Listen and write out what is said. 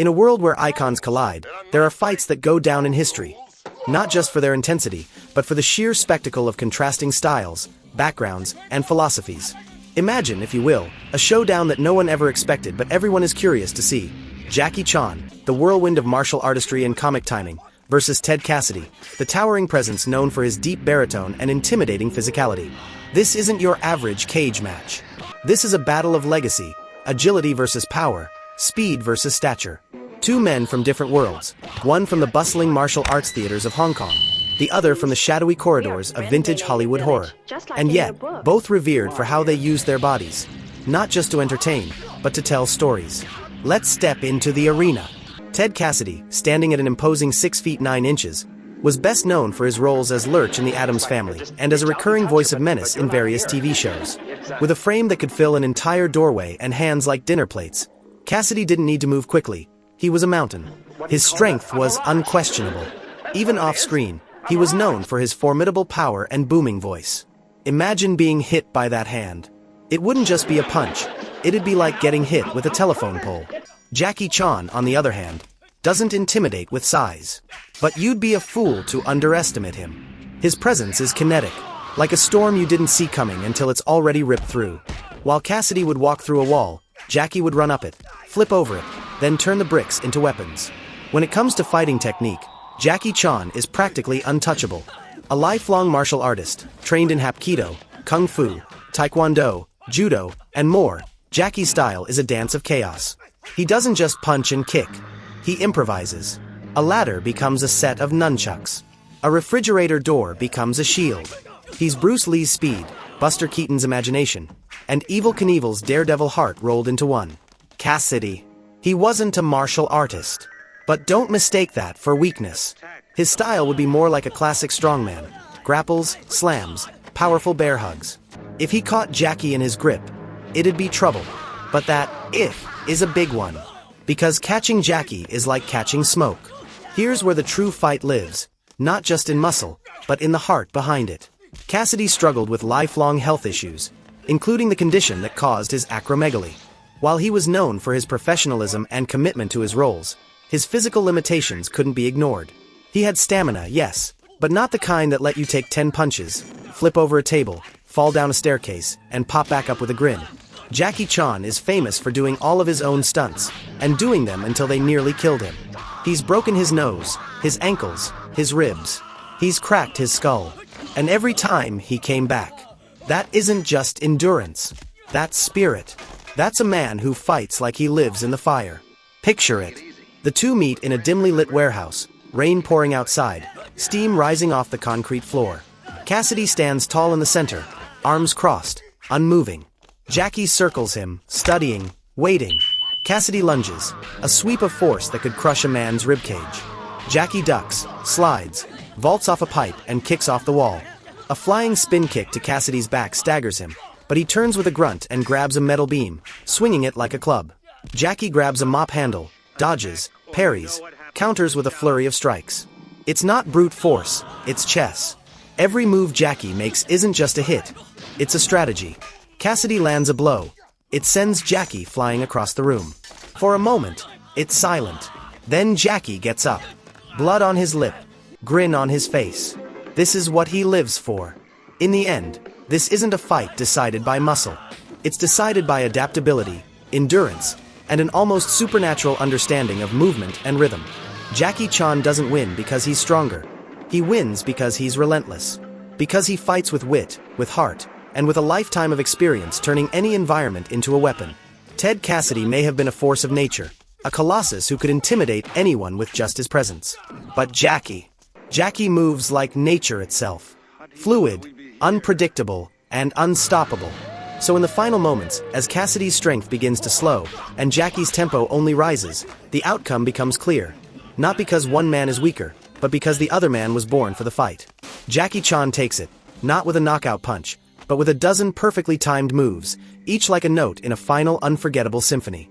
In a world where icons collide, there are fights that go down in history. Not just for their intensity, but for the sheer spectacle of contrasting styles, backgrounds, and philosophies. Imagine, if you will, a showdown that no one ever expected but everyone is curious to see. Jackie Chan, the whirlwind of martial artistry and comic timing, versus Ted Cassidy, the towering presence known for his deep baritone and intimidating physicality. This isn't your average cage match. This is a battle of legacy, agility versus power, speed versus stature. Two men from different worlds, one from the bustling martial arts theaters of Hong Kong, the other from the shadowy corridors of vintage Hollywood horror. And yet, both revered for how they used their bodies, not just to entertain, but to tell stories. Let's step into the arena. Ted Cassidy, standing at an imposing 6 feet 9 inches, was best known for his roles as Lurch in The Addams Family and as a recurring voice of menace in various TV shows. With a frame that could fill an entire doorway and hands like dinner plates, Cassidy didn't need to move quickly. He was a mountain. His strength was unquestionable. Even off-screen, he was known for his formidable power and booming voice. Imagine being hit by that hand. It wouldn't just be a punch. It'd be like getting hit with a telephone pole. Jackie Chan, on the other hand, doesn't intimidate with size. But you'd be a fool to underestimate him. His presence is kinetic, like a storm you didn't see coming until it's already ripped through. While Cassidy would walk through a wall, Jackie would run up it, flip over it, then turn the bricks into weapons. When it comes to fighting technique, Jackie Chan is practically untouchable. A lifelong martial artist, trained in Hapkido, Kung Fu, Taekwondo, Judo, and more, Jackie's style is a dance of chaos. He doesn't just punch and kick. He improvises. A ladder becomes a set of nunchucks. A refrigerator door becomes a shield. He's Bruce Lee's speed, Buster Keaton's imagination, and Evel Knievel's daredevil heart rolled into one. Cassidy. He wasn't a martial artist. But don't mistake that for weakness. His style would be more like a classic strongman. Grapples, slams, powerful bear hugs. If he caught Jackie in his grip, it'd be trouble. But that "if" is a big one. Because catching Jackie is like catching smoke. Here's where the true fight lives. Not just in muscle, but in the heart behind it. Cassidy struggled with lifelong health issues, including the condition that caused his acromegaly. While he was known for his professionalism and commitment to his roles, his physical limitations couldn't be ignored. He had stamina, yes, but not the kind that let you take 10 punches, flip over a table, fall down a staircase, and pop back up with a grin. Jackie Chan is famous for doing all of his own stunts, and doing them until they nearly killed him. He's broken his nose, his ankles, his ribs. He's cracked his skull. And every time he came back. That isn't just endurance. That's spirit. That's a man who fights like he lives in the fire. Picture it. The two meet in a dimly lit warehouse, rain pouring outside, steam rising off the concrete floor. Cassidy stands tall in the center, arms crossed, unmoving. Jackie circles him, studying, waiting. Cassidy lunges, a sweep of force that could crush a man's ribcage. Jackie ducks, slides, vaults off a pipe and kicks off the wall. A flying spin kick to Cassidy's back staggers him, but he turns with a grunt and grabs a metal beam, swinging it like a club. Jackie grabs a mop handle, dodges, parries, counters with a flurry of strikes. It's not brute force, it's chess. Every move Jackie makes isn't just a hit, it's a strategy. Cassidy lands a blow. It sends Jackie flying across the room. For a moment, it's silent. Then Jackie gets up. Blood on his lip, grin on his face. This is what he lives for. In the end, this isn't a fight decided by muscle. It's decided by adaptability, endurance, and an almost supernatural understanding of movement and rhythm. Jackie Chan doesn't win because he's stronger. He wins because he's relentless. Because he fights with wit, with heart, and with a lifetime of experience turning any environment into a weapon. Ted Cassidy may have been a force of nature, a colossus who could intimidate anyone with just his presence. But Jackie moves like nature itself. Fluid, unpredictable, and unstoppable. So in the final moments, as Cassidy's strength begins to slow, and Jackie's tempo only rises, the outcome becomes clear. Not because one man is weaker, but because the other man was born for the fight. Jackie Chan takes it, not with a knockout punch, but with a dozen perfectly timed moves, each like a note in a final unforgettable symphony.